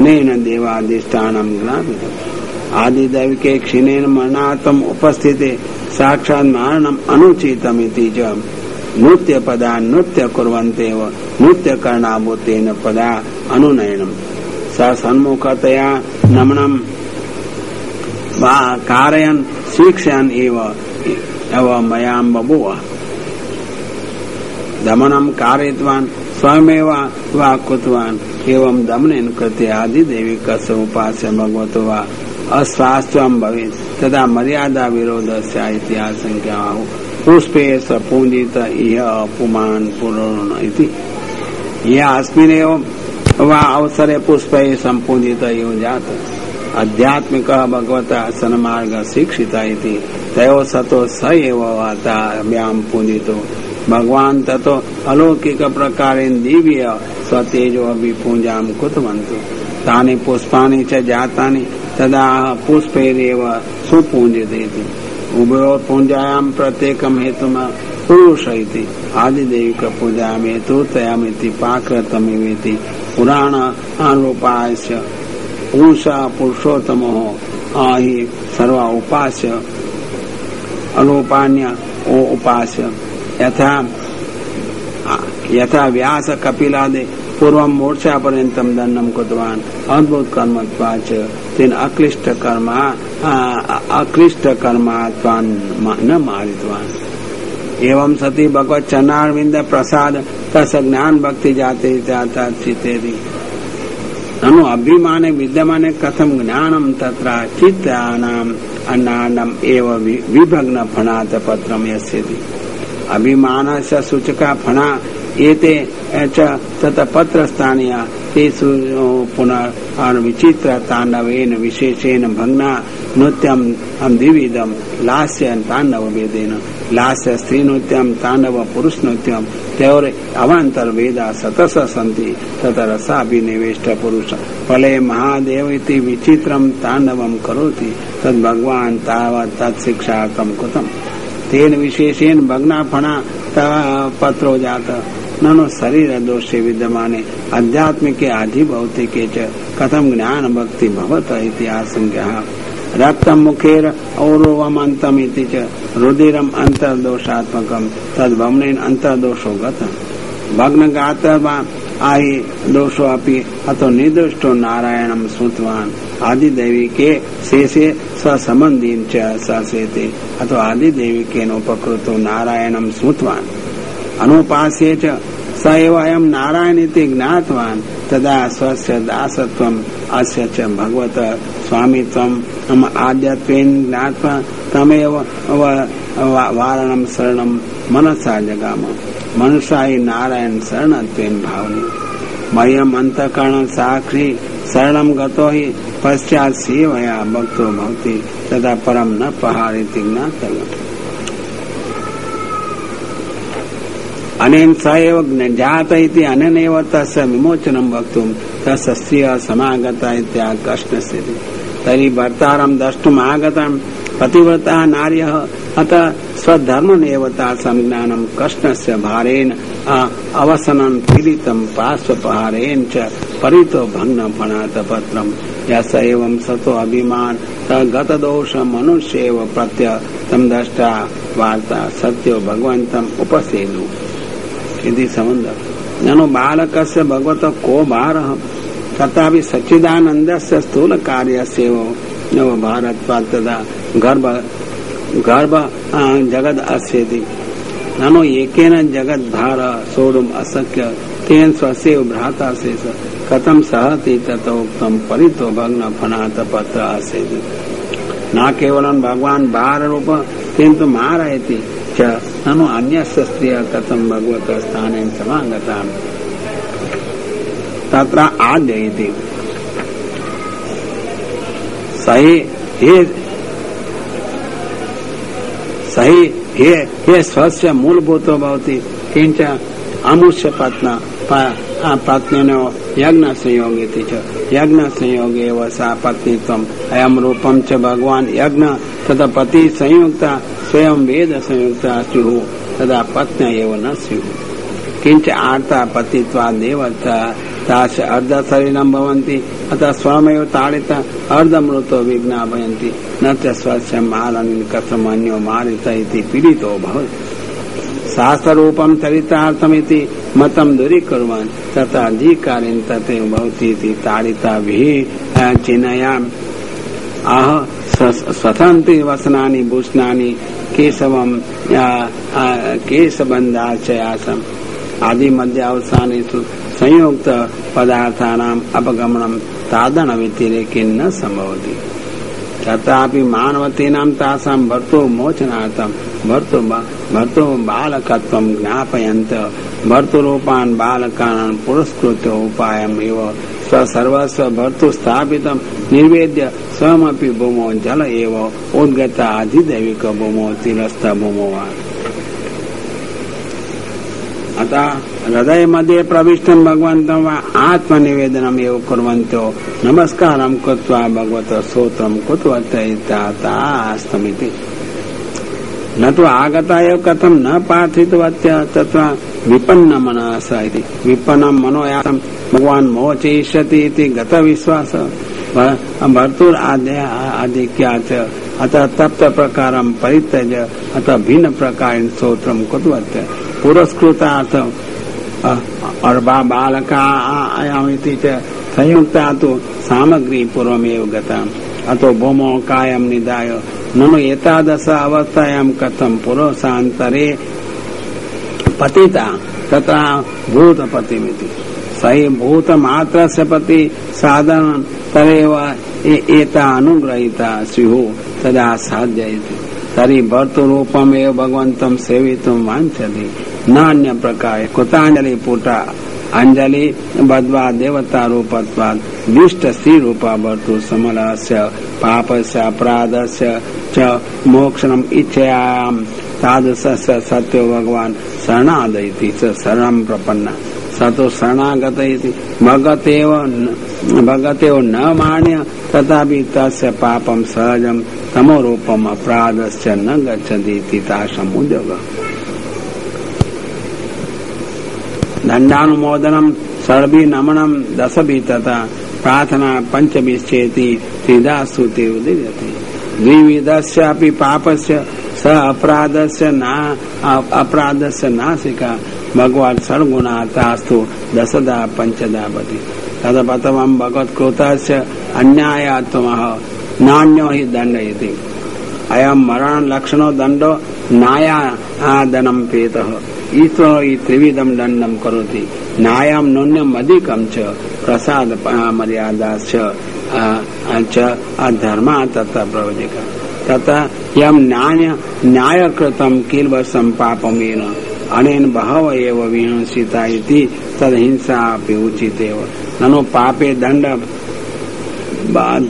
अनेन देवाधिष्ठानं ज्ञापितम् आदिदैविके क्षीणेन मरणार्थम् उपस्थिते साक्षात् मरणम् अनुचितमिति च नृत्यपदा नृत्य कुर्वन्तेव नृत्यकरणाभूतेन पदा अनुनयनम् स सन्मुखतया नमनम् वा कारयन् शिक्षयन् एव मयां बभूव दमनं कारयितवान् स्वयमेव वा कृतवान् एवं दमनेन कृते आदिदैविकस्य उपास्य भगवतो वा अस्वास्थ्यं भवेत् तदा मर्यादा विरोधस्य इति आशंकाः पुष्पे स पूजित इह पुमान् पुरोण इति यः अस्मिन्नेव वा अवसरे पुष्पैः सम्पूजित इव जातः आध्यात्मिकः भगवतः सन्मार्गः शिक्षितः इति तयो सतो स एव वाताभ्यां पूजितो भगवान् ततो अलौकिक प्रकारेण दिव्य स्वतेजो अपि पूजां कृतवन्तः तानि पुष्पाणि च जातानि तदा पुष्पैरेव सुपूज्यते उभयोः पूजायां प्रत्येकं हेतुम् पुरुष इति आदिदैविक पूजायां हेतुत्रयमिति पाकृतमिति पुराण अनुपास्य पुरुषोत्तमो हि सर्व उपास्य अनुपान्य उपास्य यथा व्यास कपिलादि पूर्व मूर्छा पर्यन्तं दण्डं कृतवान् अद्भुत कर्मत्वाच तेन अक्लिष्ट कर्मात्वान् न मारितवान् एवं सति भगवत चरणारविंद प्रसाद तस् ज्ञान भक्ति जाते जाता चितेति ननु अभिमाने विद्यमाने कथम ज्ञानम तत्र चित्तानाम् अन्नानम् एव विभग्न फणात पत्रम यस्यति अभिमानस्य सूचका फणा एते च तत पत्रस्थानीय तेषु पुनः विचित्र ताण्डवेन विशेषेण भग्ना नृत्यं द्विविधं लास्य ताण्डव भेदेन लास्य स्त्री नृत्यं ताण्डव पुरुष नृत्यं तयोर अवान्तर वेदा सतस सन्ति तत रसाभिनिवेष्ट पुरुष फले महादेव इति विचित्रं ताण्डवं करोति तद् भगवान् तावत् तत्शिक्षार्थं कृतम् तेन विशेषेण भग्ना फणा पत्रो जातः ननु शरीर दोषे विद्यमाने आध्यात्मिके आधिभौतिके च कथम ज्ञान भक्ति भवत इति आशंक्यः रक्तम मुखेर औरवमन्तम इति च रुधिरम अंतर्दोषात्मकम तद्भवनेन अंतर्दोषो गतः भग्नगात्रवा आहि दोषो अपि अतो निर्दुष्टो नारायणं श्रुतवान् आदिदैविके शेषे स्वसम्बन्धीन च ससेते अतो आदिदैविकेन उपकृतो नारायणं श्रुतवान् अनुपास्ये च स एव अयं नारायण इति ज्ञातवान् तदा स्वस्य दासत्वम् अस्य च भगवत स्वामित्वम् आद्यत्वेन ज्ञात्वा तमेव वारणं शरणं मनसा जगाम मनुष्या हि नारायण शरणत्वेन भावने मह्यम् अंतःकरण साक्षी शरणं गतो हि पश्चात् सेवया भक्तो भवति तदा परम न पहारीति ज्ञातव्यम् अनेन स एव जात इति अनेनैव तस्य विमोचनं वक्तुं तस्य स्त्रियः समागता इत्याह कृष्णस्य तर्हि भर्तारं द्रष्टुम् आगतं पतिव्रता नार्यः अतः स्वधर्ममेव संज्ञानं कृष्णस्य भारेण अवसनं पीडितं पार्श्वपहारेण च परितो भग्नफणातपत्रं यस एवं सतो अभिमान गतदोष मनुष्येव प्रत्यय तं दृष्टा वार्ता सत्यो भगवन्तम् उपसेदु इति संबंधः ननु बालकस्य भगवतः को भारः तथापि सच्चिदानन्दस्य स्थूल कार्यस्यैव नव भारत्वात् तदा गर्भ जगद अस्यति ननु एकेन जगद् भार सोढुम् अशक्य तेन स्वस्यैव भ्राता शेष कथं सहति तथोक्तं परितो भग्न फणात पत्र आसेति न केवलं भगवान् भार रूप किन्तु मारयति च ननु अन्यस्य स्त्रियः कथं भगवतः स्थानेन समागताम् तत्र आद्ययति सही हे स्वस्य मूलभूतो भवति किञ्च अमुष्य पत्न्यो यज्ञ संयोगिति च यज्ञ संयोगे एव सा पत्नीत्वम् अयं रूपं च भगवान् यज्ञ तथा पति संयुक्ता स्वयं वेद संयुक्ता स्युः तदा पत्न्य एव न स्युः किञ्च आर्ता पतित्वादेव तास अर्धशरीरं भवन्ति अतः स्वयमेव ताड़ित अर्धमृतो विज्ञापयन्ति न च स्वस्य मारन् कथमन्यो मारित इति पीडितो भवति। शास्त्ररूपं चरितार्थमिति मतं दूरीकुर्वन् तथा अधिकारेण तथैव भवति इति ताडिताभिः चिन्तयामि। आह स्वतन्त्रि वसनानि भूषणानि केशवं केशबन्धाश्रयासम् आदि मध्यावसानेषु संयुक्त पदार्थानाम् अपगमनं तादन व्यतिरेकेन न संभवति। तथापि मानवतीनां तासां भर्तुः मोचनार्थं भर्तुः बालकत्वं ज्ञापयन्त भर्तृरूपान् बालकान् पुरस्कृत्य उपायम् एव स्वसर्वस्व भर्तुः स्थापितं निर्वेद्य स्वयमपि भूमौ जल एव उद्गत अधिदैविक भूमौ तिरस्थ भूमौ वा। अतः हृदय मध्ये प्रविष्टं भगवन्तं वा आत्मनिवेदनम् एव कुर्वन्तो नमस्कारं कृत्वा भगवतः स्तोत्रं कुर्वन्तस्तमिति न तु आगता एव कथं न पार्थितवत्य तत्र विपन्न मनसा इति विपन्नं मनोयासं भगवान् मोचयिष्यति इति गतविश्वास भर्तुर आधिक्यात् अतः तप्त प्रकारं परित्यज्य अतः भिन्न प्रकारेण स्तोत्रं कुर्वन्ति पुरस्कृतार्थ और बालकायामिति च संयुक्ता तु सामग्री पूर्वमेव गता अतो भूमौ कायं निधाय ननु एतादृश अवस्थायां कथं पुरुषान्तरे पतिता तथा भूतपतिमिति सहि भूतमात्रस्य पति साधारण तरेव एता अनुग्रहीता स्युः तदा साध्यते तर्हि भर्तृरूपमेव भगवन्तं सेवितुं वाञ्छति नान्य प्रकार कृताञ्जलि पुटा अंजलि बद्वा देवता रूपत्वात् विष्ट स्त्री रूपा भर्तु समलस्य पापस्य अपराधस्य च मोक्षणम् इच्छयाम तादृशस्य सत्यो भगवान् शरणादयति च शरणं प्रपन्न सतो शरणागत इति भगतेव न मान्य तथापि तस्य पापं सहजं तमोरूपम् अपराधस्य न गच्छति इति तासाम् उद्योगः। दंडानुमोदनम सर्वि नमनम दशभि तथा प्रार्थना पंचभिश्चेति त्रिधा स्तुति उदीयते द्विविधस्यापि पापस्य स अपराधस्य अपराधस्य नासिका भगवान् षड्गुणातास्तु दशधा पंचधा भवति तदपतमं भगवत्कृतस्य अन्यायात्मः नान्यो हि दण्ड इति अयं मरण लक्षणो दण्डो नायादनं पेतः ईश्वरो हि त्रिविधं दण्डं करोति न्यायं न्यूनम् अधिकं च प्रसाद मर्यादाश्च अधर्मा तथा प्रवदिका तथा यं न्यायकृतं किल्वशं पापमेन अनेन बहवः एव विहिंसिता इति तद्हिंसा अपि उचितेव ननु पापे दण्ड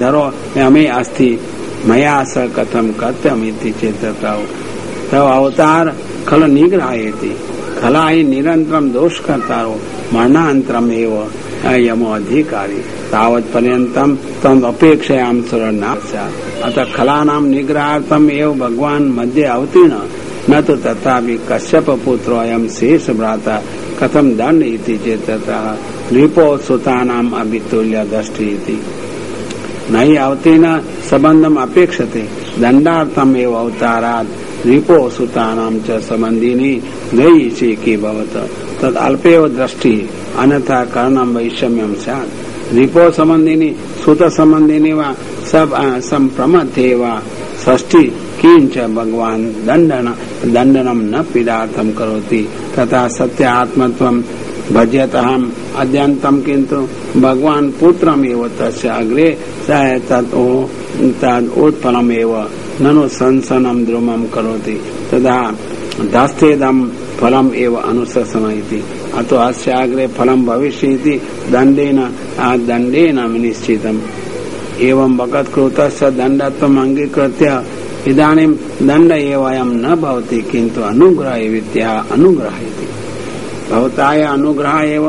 धरो यमे अस्ति मया स कथं कर्तव्यमिति चेत् तव अवतार खल निग्रहयति खला हि निरन्तरं दोषकर्तारो मरणानन्तरम् एव यमो अधिकारी तावत्पर्यन्तं तम् अपेक्षयां सुरन्ना स्यात् अतः खलानां निग्रहार्थम् एव भगवान् मध्ये अवतीर्ण न तु तथापि कश्यप पुत्रो अयं शेष भ्राता कथं दण्ड इति चेत् ततः नृपो सुतानाम् अभितुल्य दृष्टि इति न हि अवतीर्ण सम्बन्धम् अपेक्षते दण्डार्थम् एव अवतारात् रिपो सुतानां च सम्बन्धिनी नैषेकी भवत तद् अल्पेव दृष्टि अन्यथा कारणं वैषम्यं स्यात् रिपो सम्बन्धिनी सुत सम्बन्धिनी वा सब संप्रमथे वा षष्ठी किंच भगवान् दण्डनं न पीडार्थं करोति तथा सत्य आत्मत्वं भज्यतहम् अद्यन्तं किन्तु भगवान् पुत्रमेव तस्य अग्रे तद् उत्पन्नमेव ननु संसनं द्रुमं करोति तदा दास्तेदं फलम् एव अनुशासन इति अतो अस्य अग्रे फलं भविष्यति दण्डेन निश्चितम् एवं भगवत्कृतस्य दण्डत्वम् अंगीकृत्य इदानीं दण्ड एव अयं न भवति किन्तु अनुग्रह विद्या अनुग्रह इति भवताय अनुग्रह एव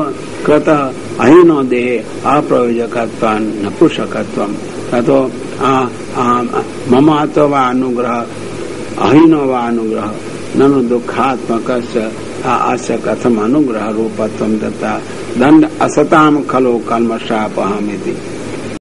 कृतः अहीनो देहे अप्रयोजकत्वान् नपुंसकत्वम् ततो मम तो वा अनुग्रह अहीनो वा अनुग्रह ननु दुःखात्मकस्य अस्य कथम् अनुग्रह रूपत्वं तथा दण्ड असतां खलु कल्मषापहमिति